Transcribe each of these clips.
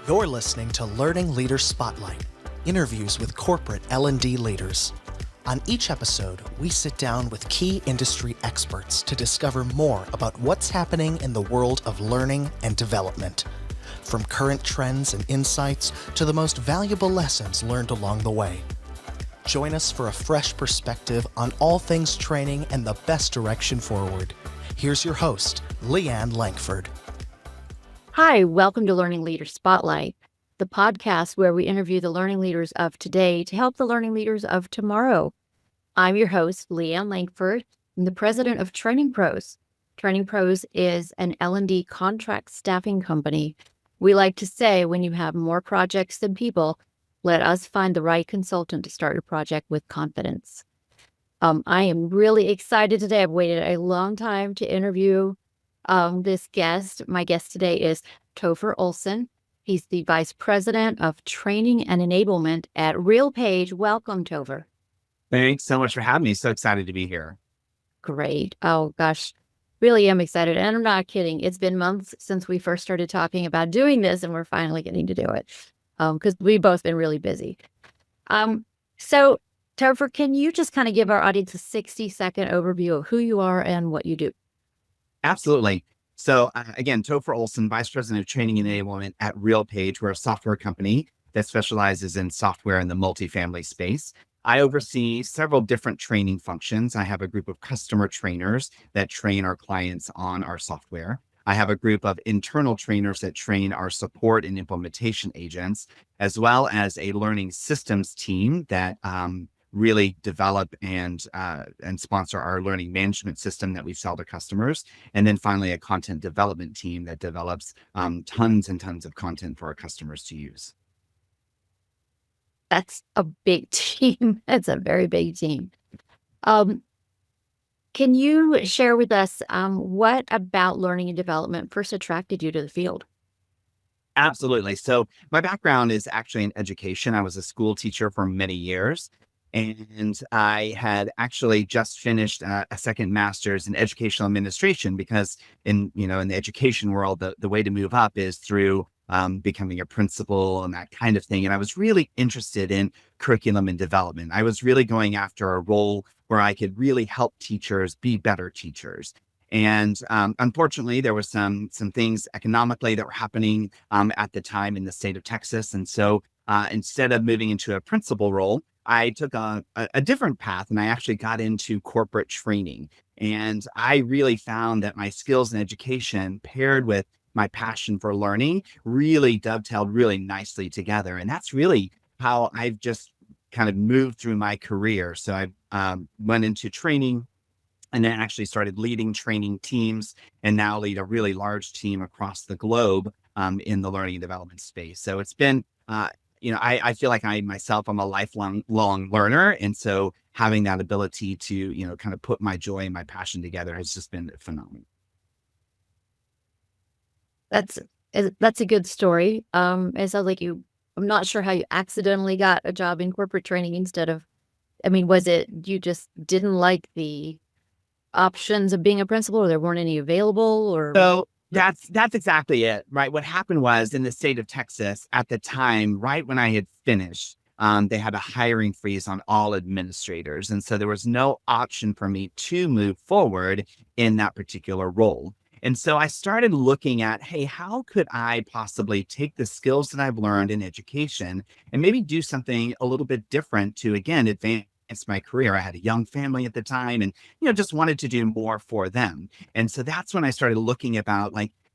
You're listening to Learning Leader Spotlight, interviews with corporate L&D leaders. On each episode, we sit down with key industry experts to discover more about what's happening in the world of learning and development, from current trends and insights to the most valuable lessons learned along the way. Join us for a fresh perspective on all things training and the best direction forward. Here's your host, Leanne Lankford. Hi, welcome to Learning Leader Spotlight, the podcast where we interview the learning leaders of today to help the learning leaders of tomorrow. I'm your host, Leanne Lankford. I'm the president of Training Pros. Training Pros is an L&D contract staffing company. We like to say when you have more projects than people, let us find the right consultant to start your project with confidence. I am really excited today. I've waited a long time to interview this guest. My guest today is Topher Olsen. He's the Vice President of Training and Enablement at RealPage. Welcome, Topher. Thanks so much for having me. So excited to be here. Great. Oh, gosh. Really am excited. And I'm not kidding. It's been months since we first started talking about doing this, and we're finally getting to do it because we've both been really busy. So, Topher, can you just kind of give our audience a 60-second overview of who you are and what you do? Absolutely. So again, Topher Olsen, Vice President of Training and Enablement at RealPage. We're a software company that specializes in software in the multifamily space. I oversee several different training functions. I have a group of customer trainers that train our clients on our software. I have a group of internal trainers that train our support and implementation agents, as well as a learning systems team that really develop and sponsor our learning management system that we sell to customers. And then finally, a content development team that develops tons and tons of content for our customers to use. That's a big team. That's a very big team. Can you share with us what about learning and development first attracted you to the field? Absolutely. So my background is actually in education. I was a school teacher for many years. And I had actually just finished a second master's in educational administration because in the education world, the way to move up is through becoming a principal and that kind of thing. And I was really interested in curriculum and development. I was really going after a role where I could really help teachers be better teachers. And unfortunately, there were some things economically that were happening at the time in the state of Texas. And so instead of moving into a principal role, I took a different path and I actually got into corporate training. And I really found that my skills in education paired with my passion for learning really dovetailed really nicely together. And that's really how I've just kind of moved through my career. So I went into training and then actually started leading training teams and now lead a really large team across the globe in the learning and development space. So it's been I feel like I'm a lifelong learner. And so having that ability to, kind of put my joy and my passion together has just been phenomenal. That's a good story. It sounds like I'm not sure how you accidentally got a job in corporate training instead of, was it you just didn't like the options of being a principal or there weren't any available or? So that's exactly it, right? What happened was in the state of Texas at the time, right when I had finished, they had a hiring freeze on all administrators. And so there was no option for me to move forward in that particular role. And so I started looking at, hey, how could I possibly take the skills that I've learned in education and maybe do something a little bit different to, again, advance my career. I had a young family at the time and, just wanted to do more for them. And so that's when I started looking about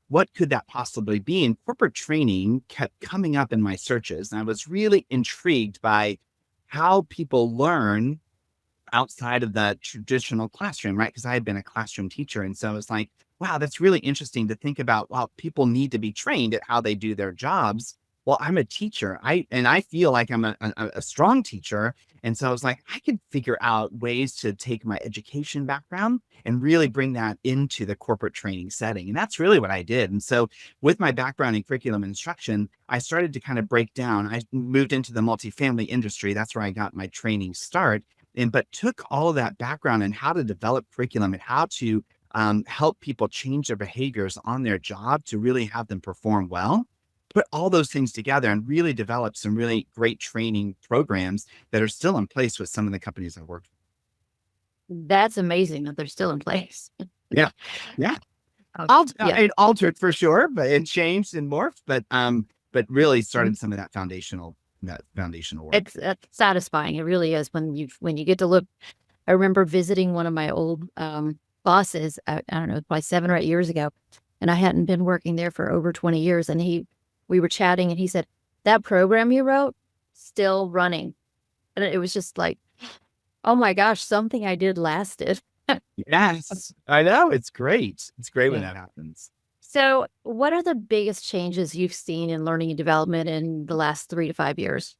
what could that possibly be? And corporate training kept coming up in my searches. And I was really intrigued by how people learn outside of the traditional classroom, right? Because I had been a classroom teacher. And so I was like, wow, that's really interesting to think about. Wow, people need to be trained at how they do their jobs. Well, I'm a teacher. I feel like I'm a strong teacher. And so I was like, I could figure out ways to take my education background and really bring that into the corporate training setting. And that's really what I did. And so with my background in curriculum instruction, I started to kind of break down. I moved into the multifamily industry. That's where I got my training start. But took all of that background and how to develop curriculum and how to help people change their behaviors on their job to really have them perform well. put all those things together and really develop some really great training programs that are still in place with some of the companies I worked That's amazing that they're still in place. with. Yeah. Yeah. Oh, yeah. It altered for sure, but it changed and morphed, but really Mhm. started some of that foundational work. It's satisfying. It really is when you get to look. I remember visiting one of my old bosses. I don't know, probably 7 or 8 years ago, and I hadn't been working there for over 20 years. And we were chatting, and he said, "That program you wrote, still running." And it was just like, oh my gosh, something I did lasted. Yes, I know. It's great. It's great when Yeah. that happens. So, what are the biggest changes you've seen in learning and development in the last 3 to 5 years?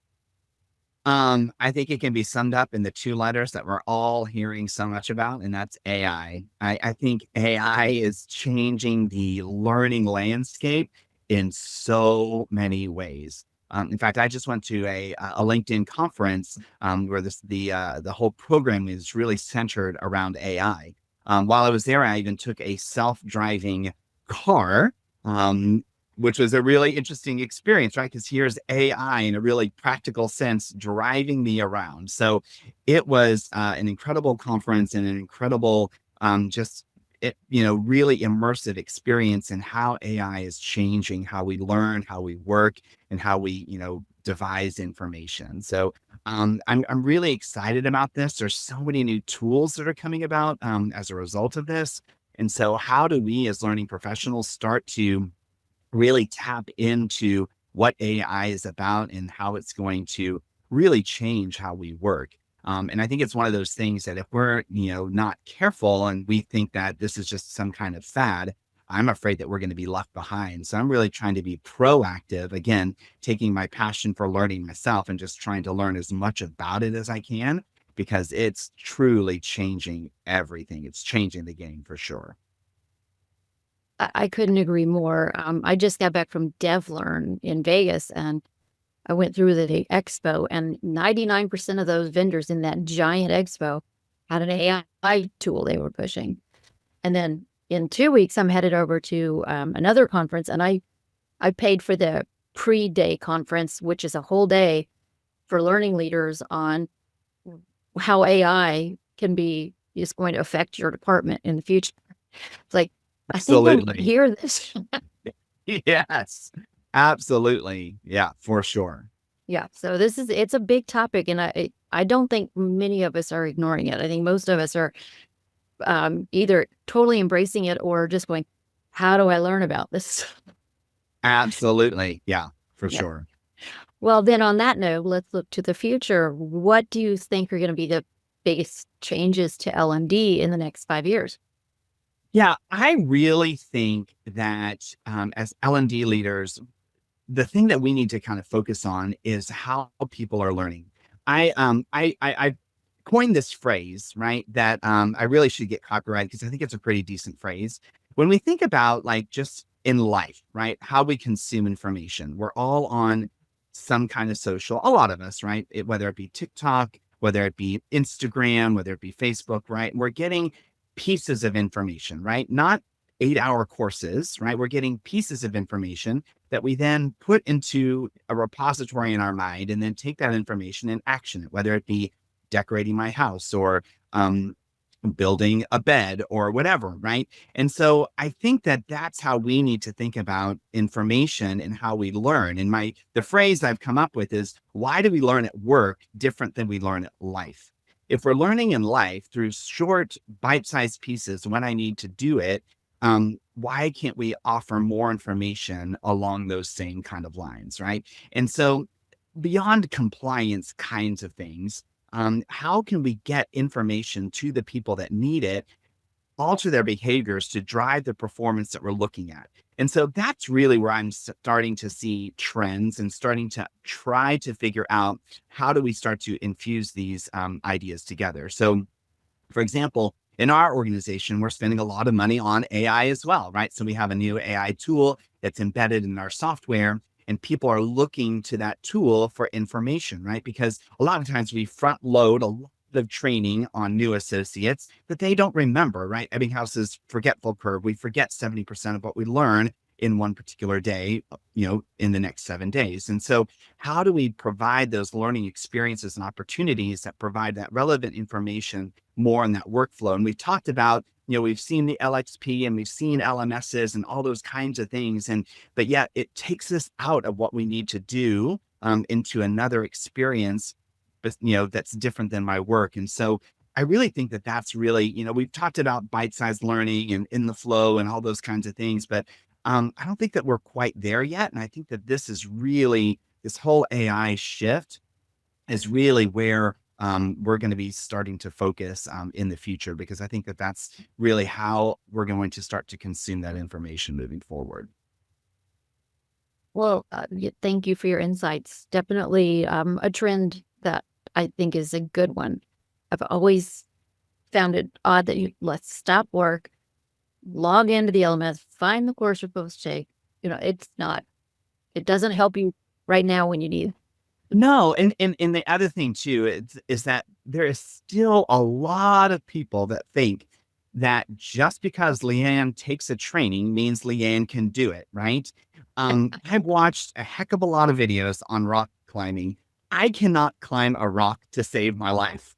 I think it can be summed up in the two letters that we're all hearing so much about, and that's AI. I think AI is changing the learning landscape in so many ways. In fact, I just went to a LinkedIn conference where the whole program is really centered around AI. While I was there, I even took a self-driving car. Um, which was a really interesting experience, right? Because here's AI in a really practical sense driving me around. So it was an incredible conference and an incredible, really immersive experience in how AI is changing how we learn, how we work, and how we, devise information. So I'm really excited about this. There's so many new tools that are coming about as a result of this. And so, how do we as learning professionals start to really tap into what AI is about and how it's going to really change how we work. And I think it's one of those things that if we're, not careful and we think that this is just some kind of fad, I'm afraid that we're going to be left behind. So I'm really trying to be proactive, again, taking my passion for learning myself and just trying to learn as much about it as I can because it's truly changing everything. It's changing the game for sure. I couldn't agree more. I just got back from DevLearn in Vegas, and I went through the expo, and 99% of those vendors in that giant expo had an AI tool they were pushing. And then in 2 weeks, I'm headed over to another conference, and I paid for the pre-day conference, which is a whole day for learning leaders on how AI is going to affect your department in the future. It's like, I think you'll Absolutely. hear this. Yes, absolutely. Yeah, for sure. Yeah, so it's a big topic, and I don't think many of us are ignoring it. I think most of us are either totally embracing it or just going, "How do I learn about this?" Absolutely. Yeah, for Yeah. sure. Well, then on that note, let's look to the future. What do you think are going to be the biggest changes to L&D in the next 5 years? Yeah, I really think that as L&D leaders, the thing that we need to kind of focus on is how people are learning. I coined this phrase, right? That I really should get copyrighted because I think it's a pretty decent phrase. When we think about like just in life, right? How we consume information, we're all on some kind of social, a lot of us, right? Whether it be TikTok, whether it be Instagram, whether it be Facebook, right? We're getting pieces of information, right? Not 8-hour courses, right? We're getting pieces of information that we then put into a repository in our mind and then take that information and action it, whether it be decorating my house or building a bed or whatever, right? And so I think that that's how we need to think about information and how we learn. And the phrase I've come up with is, why do we learn at work different than we learn at life? If we're learning in life through short bite-sized pieces when I need to do it, why can't we offer more information along those same kind of lines, right? And so beyond compliance kinds of things, how can we get information to the people that need it, alter their behaviors to drive the performance that we're looking at? And so that's really where I'm starting to see trends and starting to try to figure out how do we start to infuse these ideas together. So for example, in our organization, we're spending a lot of money on AI as well, right? So we have a new AI tool that's embedded in our software, and people are looking to that tool for information, right? Because a lot of times we front load a lot of training on new associates that they don't remember, right? Ebbinghouse's forgetful curve. We forget 70% of what we learn in one particular day, in the next 7 days. And so how do we provide those learning experiences and opportunities that provide that relevant information more in that workflow? And we've talked about, we've seen the LXP and we've seen LMSs and all those kinds of things. But yet it takes us out of what we need to do into another experience, but, that's different than my work. And so I really think that that's really, we've talked about bite-sized learning and in the flow and all those kinds of things, but I don't think that we're quite there yet. And I think that this whole AI shift is really where we're going to be starting to focus in the future, because I think that that's really how we're going to start to consume that information moving forward. Well, thank you for your insights. Definitely a trend that I think is a good one. I've always found it odd that let's stop work, log into the LMS, find the course you're supposed to take. It doesn't help you right now when you need. No, and the other thing too is that there is still a lot of people that think that just because Leanne takes a training means Leanne can do it, right? I've watched a heck of a lot of videos on rock climbing. I cannot climb a rock to save my life.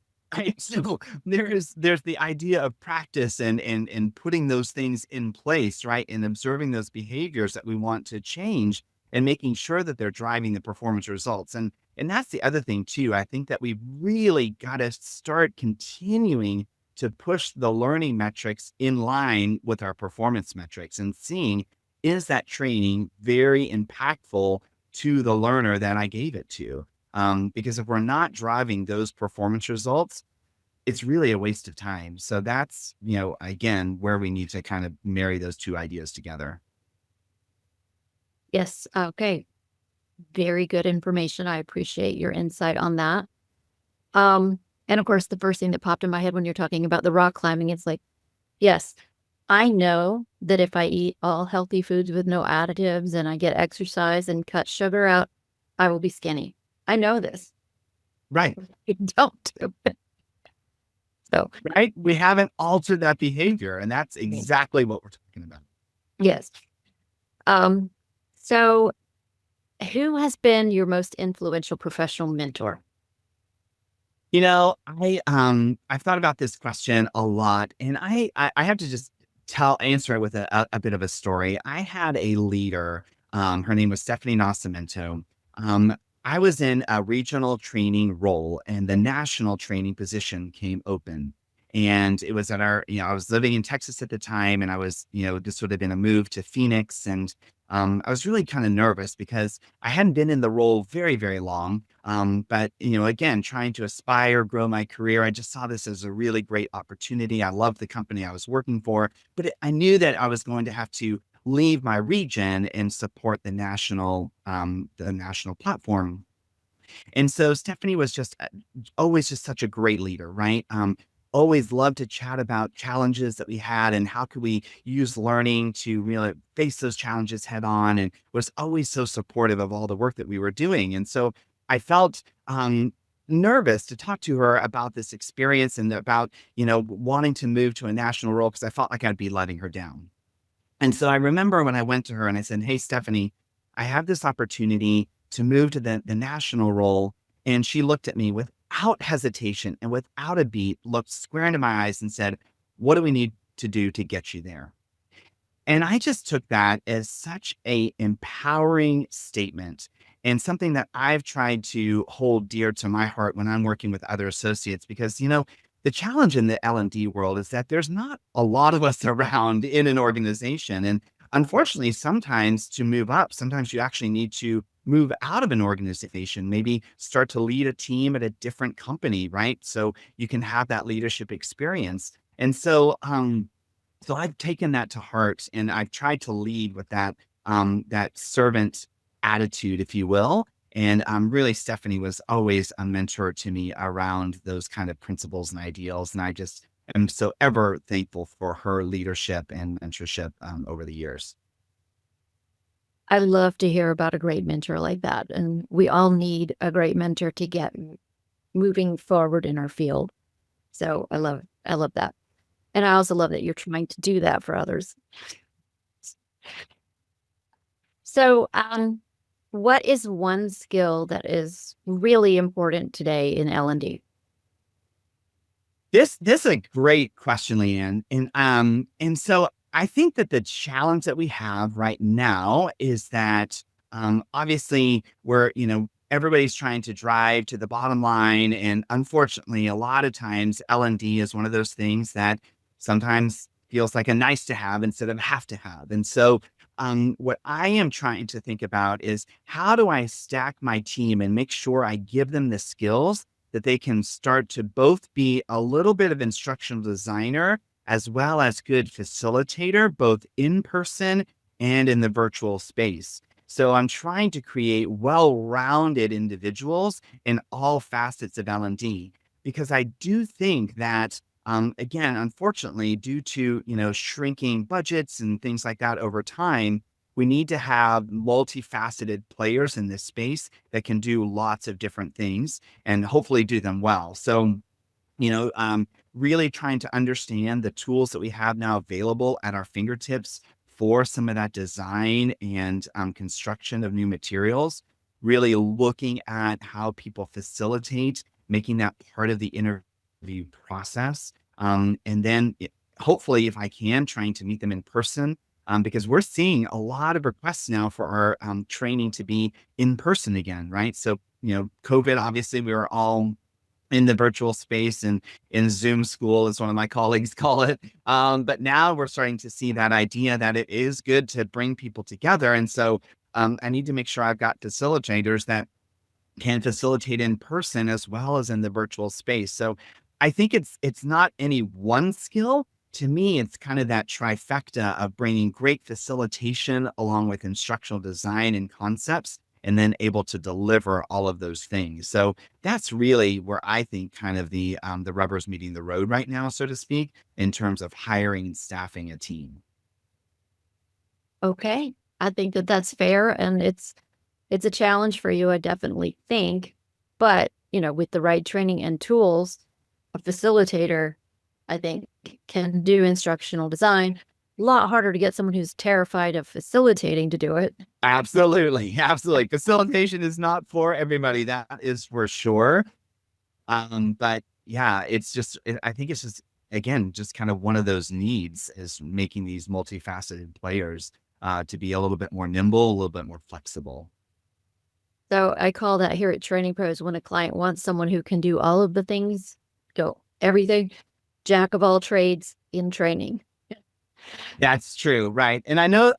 So there's the idea of practice and putting those things in place, right? And observing those behaviors that we want to change and making sure that they're driving the performance results. And that's the other thing too. I think that we've really got to start continuing to push the learning metrics in line with our performance metrics and seeing, is that training very impactful to the learner that I gave it to? Because if we're not driving those performance results, it's really a waste of time. So that's, again, where we need to kind of marry those two ideas together. Yes. Okay. Very good information. I appreciate your insight on that. And of course, the first thing that popped in my head when you're talking about the rock climbing, it's like, yes, I know that if I eat all healthy foods with no additives and I get exercise and cut sugar out, I will be skinny. I know this. Right. I don't do it. So, Right. We haven't altered that behavior. And that's exactly what we're talking about. yes. So who has been your most influential professional mentor? I've thought about this question a lot, and I have to just answer it with a bit of a story. I had a leader, her name was Stephanie Nascimento. I was in a regional training role and the national training position came open. And it was at I was living in Texas at the time, and I was, this would have been a move to Phoenix. And I was really kind of nervous because I hadn't been in the role very, very long. But, again, trying to aspire, grow my career, I just saw this as a really great opportunity. I loved the company I was working for, but I knew that I was going to have to leave my region and support the national platform. And so Stephanie was just always just such a great leader, right? Always loved to chat about challenges that we had and how could we use learning to really face those challenges head on, and was always so supportive of all the work that we were doing. And so I felt nervous to talk to her about this experience and about, wanting to move to a national role, because I felt like I'd be letting her down. And so I remember when I went to her and I said, "Hey, Stephanie, I have this opportunity to move to the national role." And she looked at me without hesitation and without a beat, looked square into my eyes and said, "What do we need to do to get you there?" And I just took that as such a empowering statement, and something that I've tried to hold dear to my heart when I'm working with other associates, because, the challenge in the L&D world is that there's not a lot of us around in an organization. And unfortunately, sometimes to move up, sometimes you actually need to move out of an organization, maybe start to lead a team at a different company, right? So you can have that leadership experience. And so I've taken that to heart, and I've tried to lead with that servant attitude, if you will. And really, Stephanie was always a mentor to me around those kind of principles and ideals. And I just am so ever thankful for her leadership and mentorship over the years. I love to hear about a great mentor like that. And we all need a great mentor to get moving forward in our field. So I love that. And I also love that you're trying to do that for others. So, what is one skill that is really important today in L&D? This is a great question, Leanne. And so I think that the challenge that we have right now is that obviously everybody's trying to drive to the bottom line. And unfortunately, a lot of times L&D is one of those things that sometimes feels like a nice to have instead of have to have. And so what I am trying to think about is how do I stack my team and make sure I give them the skills that they can start to both be a little bit of instructional designer as well as good facilitator, both in person and in the virtual space. So I'm trying to create well-rounded individuals in all facets of L&D because I do think that, again, unfortunately, due to shrinking budgets and things like that over time, we need to have multifaceted players in this space that can do lots of different things and hopefully do them well. So, really trying to understand the tools that we have now available at our fingertips for some of that design and construction of new materials, really looking at how people facilitate, making that part of the interview process. And then hopefully, if I can, trying to meet them in person because we're seeing a lot of requests now for our training to be in person again, right? So, COVID, obviously, we were all in the virtual space and in Zoom school, as one of my colleagues call it. But now we're starting to see that idea that it is good to bring people together. And so I need to make sure I've got facilitators that can facilitate in person as well as in the virtual space. So I think it's not any one skill. To me, it's kind of that trifecta of bringing great facilitation along with instructional design and concepts, and then able to deliver all of those things. So that's really where I think kind of the rubber's meeting the road right now, so to speak, in terms of hiring and staffing a team. Okay. I think that that's fair, and it's a challenge for you, I definitely think. But, with the right training and tools, a facilitator, I think, can do instructional design. A lot harder to get someone who's terrified of facilitating to do it. Absolutely. Absolutely. Facilitation is not for everybody. That is for sure. But yeah, I think it's just, again, just kind of one of those needs is making these multifaceted players to be a little bit more nimble, a little bit more flexible. So I call that here at Training Pros when a client wants someone who can do all of the things, go everything, jack of all trades in training. That's true, right? And I know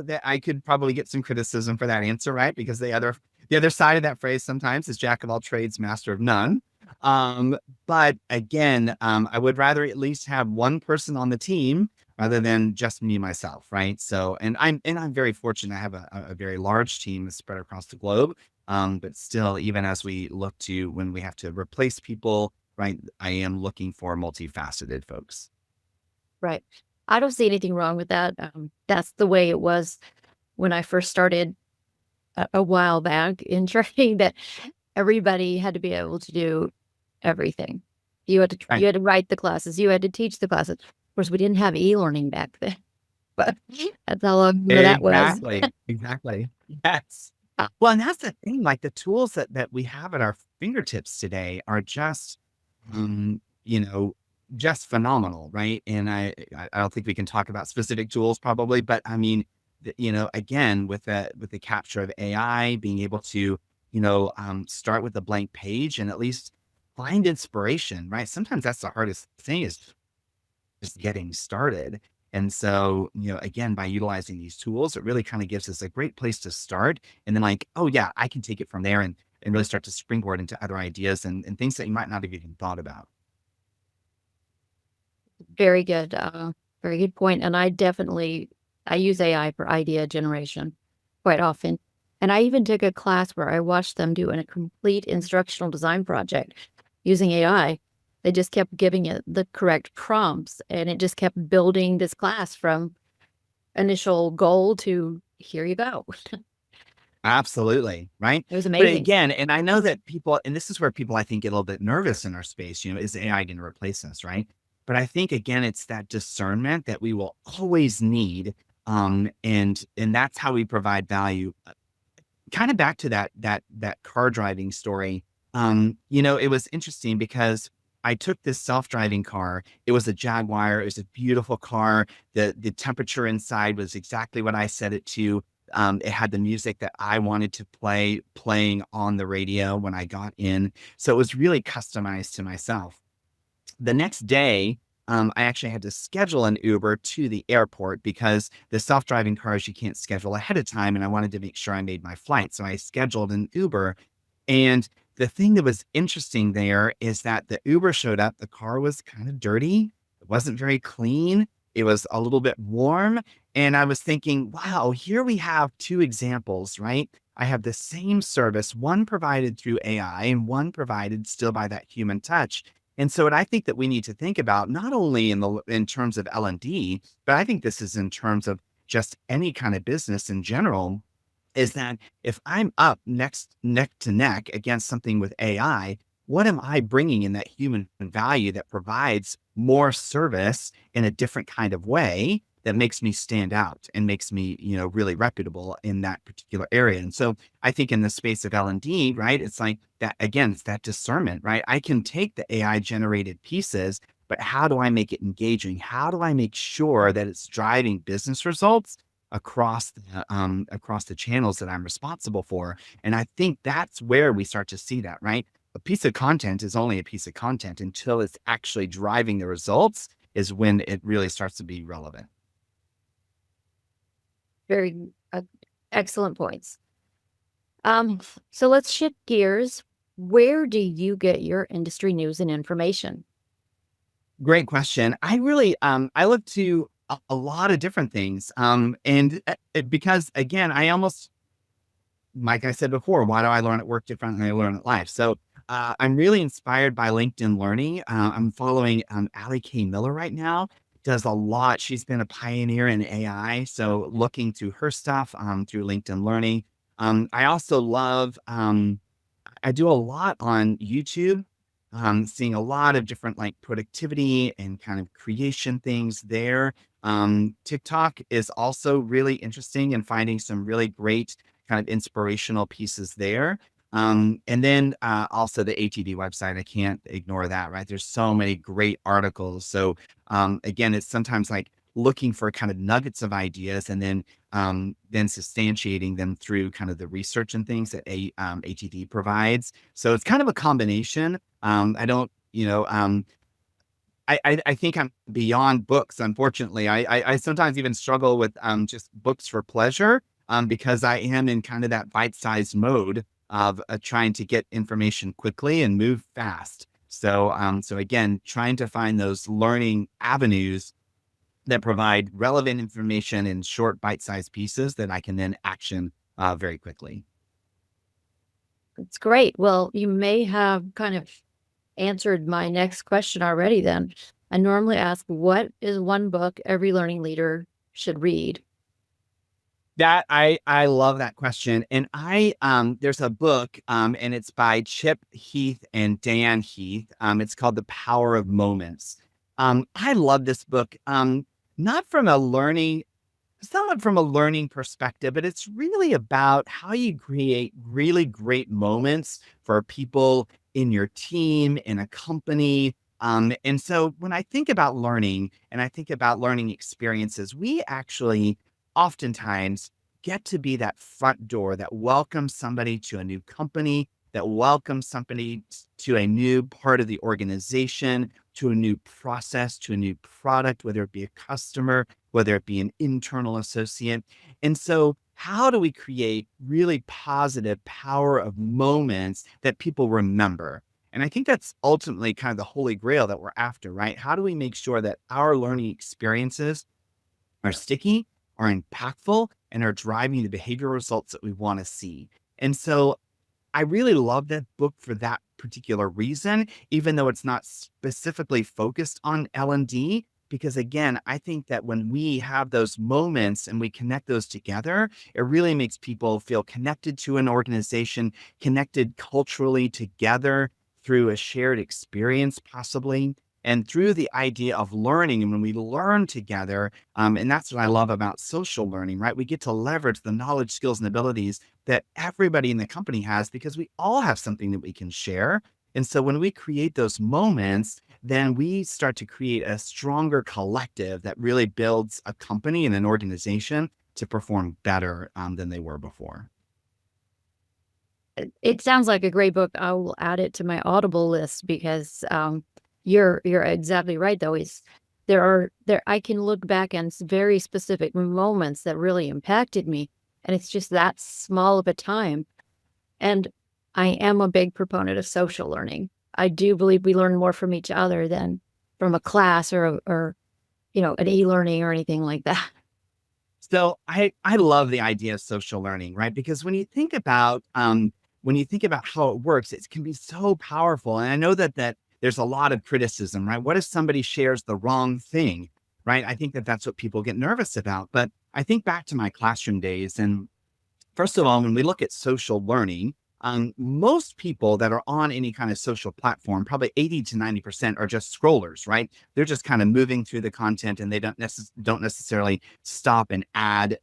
that I could probably get some criticism for that answer, right? Because the other side of that phrase sometimes is jack of all trades, master of none. But again, I would rather at least have one person on the team rather than just me myself, right? So, and I'm very fortunate. I have a very large team spread across the globe. But still, even as we look to when we have to replace people, right? I am looking for multifaceted folks. Right. I don't see anything wrong with that. That's the way it was when I first started a while back in training, that everybody had to be able to do everything. You had to Right. you had to write the classes, you had to teach the classes. Of course, we didn't have e-learning back then, but that's how long ago that was. Exactly. Exactly. Yes. Well, and that's the thing, like the tools that we have at our fingertips today are just, um, you know, just phenomenal, right? And I don't think we can talk about specific tools probably, but I mean, again, with the capture of AI, being able to, start with a blank page and at least find inspiration, right? Sometimes that's the hardest thing is just getting started. And so, again, by utilizing these tools, it really kind of gives us a great place to start. And then like, oh yeah, I can take it from there and really start to springboard into other ideas and things that you might not have even thought about. Very good. Very good point. And I use AI for idea generation quite often. And I even took a class where I watched them do a complete instructional design project using AI. They just kept giving it the correct prompts, and it just kept building this class from initial goal to here you go. Absolutely. Right. It was But amazing. again, and I know that people, and this is where people, I think, get a little bit nervous in our space, is AI going to replace us? Right. But I think, again, it's that discernment that we will always need And that's how we provide value. Kind of back to that car driving story. It was interesting because I took this self-driving car. It was a Jaguar. It was a beautiful car. The temperature inside was exactly what I set it to. It had the music that I wanted to playing on the radio when I got in. So it was really customized to myself. The next day, I actually had to schedule an Uber to the airport because the self-driving cars you can't schedule ahead of time. And I wanted to make sure I made my flight. So I scheduled an Uber. And the thing that was interesting there is that the Uber showed up. The car was kind of dirty. It wasn't very clean. It was a little bit warm. And I was thinking, wow, here we have two examples, right? I have the same service, one provided through AI and one provided still by that human touch. And so what I think that we need to think about, not only in terms of L&D, but I think this is in terms of just any kind of business in general, is that if I'm up neck to neck against something with AI, what am I bringing in that human value that provides more service in a different kind of way that makes me stand out and makes me, really reputable in that particular area? And so I think in the space of L&D, right, it's like that, again, it's that discernment, right? I can take the AI generated pieces, but how do I make it engaging? How do I make sure that it's driving business results across the channels that I'm responsible for? And I think that's where we start to see that, right? A piece of content is only a piece of content until it's actually driving the results is when it really starts to be relevant. Very excellent points. So let's shift gears. Where do you get your industry news and information? Great question. I really, I look to a lot of different things. Because again, like I said before, why do I learn at work different than I learn at life? So I'm really inspired by LinkedIn Learning. I'm following Allie K. Miller right now. Does a lot. She's been a pioneer in AI. So looking through her stuff through LinkedIn Learning. I also love, I do a lot on YouTube, seeing a lot of different like productivity and kind of creation things there. TikTok is also really interesting and finding some really great kind of inspirational pieces there. And then also the ATD website, I can't ignore that, right? There's so many great articles. So again, it's sometimes like looking for kind of nuggets of ideas and then substantiating them through kind of the research and things that ATD provides. So it's kind of a combination. I don't, I think I'm beyond books. Unfortunately, I sometimes even struggle with just books for pleasure because I am in kind of that bite-sized mode of trying to get information quickly and move fast. So again, trying to find those learning avenues that provide relevant information in short bite-sized pieces that I can then action very quickly. It's great. Well, you may have kind of answered my next question already then. I normally ask, what is one book every learning leader should read? That I love that question. And there's a book and it's by Chip Heath and Dan Heath. It's called The Power of Moments. I love this book. Not from a learning, somewhat from a learning perspective, but it's really about how you create really great moments for people in your team, in a company. And so when I think about learning and I think about learning experiences, we actually oftentimes get to be that front door that welcomes somebody to a new company, that welcomes somebody to a new part of the organization, to a new process, to a new product, whether it be a customer, whether it be an internal associate. And so how do we create really positive power of moments that people remember? And I think that's ultimately kind of the holy grail that we're after, right? How do we make sure that our learning experiences are sticky, are impactful, and are driving the behavioral results that we want to see? And so I really love that book for that particular reason, even though it's not specifically focused on L&D, because again, I think that when we have those moments and we connect those together, it really makes people feel connected to an organization, connected culturally together through a shared experience, possibly. And through the idea of learning, and when we learn together, and that's what I love about social learning, right? We get to leverage the knowledge, skills, and abilities that everybody in the company has because we all have something that we can share. And so when we create those moments, then we start to create a stronger collective that really builds a company and an organization to perform better than they were before. It sounds like a great book. I will add it to my Audible list because you're exactly right. Though is there I can look back on very specific moments that really impacted me, and it's just that small of a time. And I am a big proponent of social learning. I do believe we learn more from each other than from a class or an e-learning or anything like that. So I love the idea of social learning, right? Because when you think about how it works, it can be so powerful. And I know that there's a lot of criticism, right? What if somebody shares the wrong thing, right? I think that that's what people get nervous about. But I think back to my classroom days, and first of all, when we look at social learning, most people that are on any kind of social platform, probably 80 to 90% are just scrollers, right? They're just kind of moving through the content and they don't necessarily stop and add,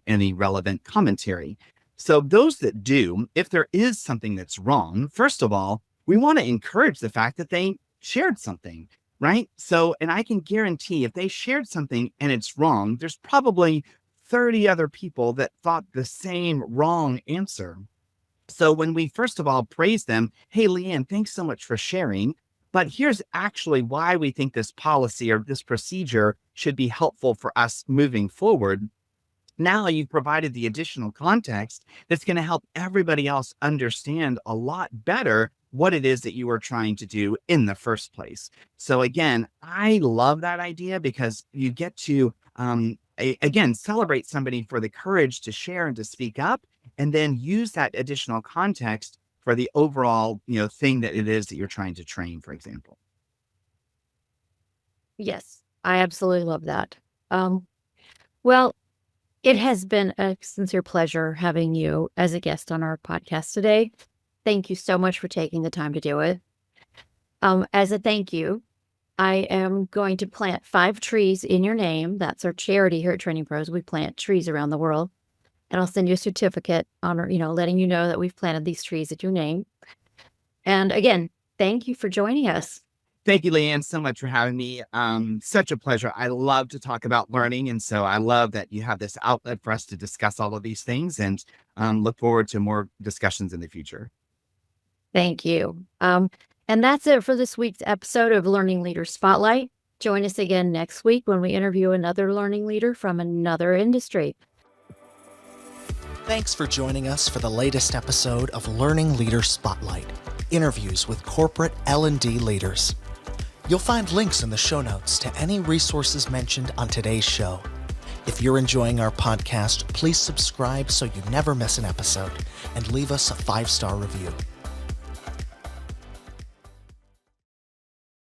any relevant commentary. So those that do, if there is something that's wrong, first of all, we want to encourage the fact that they shared something, right? So, and I can guarantee if they shared something and it's wrong, there's probably 30 other people that thought the same wrong answer. So when we first of all praise them, hey, Leanne, thanks so much for sharing. But here's actually why we think this policy or this procedure should be helpful for us moving forward. Now you've provided the additional context that's going to help everybody else understand a lot better what it is that you were trying to do in the first place. So again, I love that idea because you get to, again, celebrate somebody for the courage to share and to speak up, and then use that additional context for the overall, thing that it is that you're trying to train, for example. Yes, I absolutely love that. Well, it has been a sincere pleasure having you as a guest on our podcast today. Thank you so much for taking the time to do it. As a thank you, I am going to plant 5 trees in your name. That's our charity here at Training Pros. We plant trees around the world. And I'll send you a certificate letting you know that we've planted these trees at your name. And again, thank you for joining us. Thank you, Leanne, so much for having me. Such a pleasure. I love to talk about learning. And so I love that you have this outlet for us to discuss all of these things, and look forward to more discussions in the future. Thank you. And that's it for this week's episode of Learning Leader Spotlight. Join us again next week when we interview another learning leader from another industry. Thanks for joining us for the latest episode of Learning Leader Spotlight, interviews with corporate L&D leaders. You'll find links in the show notes to any resources mentioned on today's show. If you're enjoying our podcast, please subscribe so you never miss an episode and leave us a 5-star review.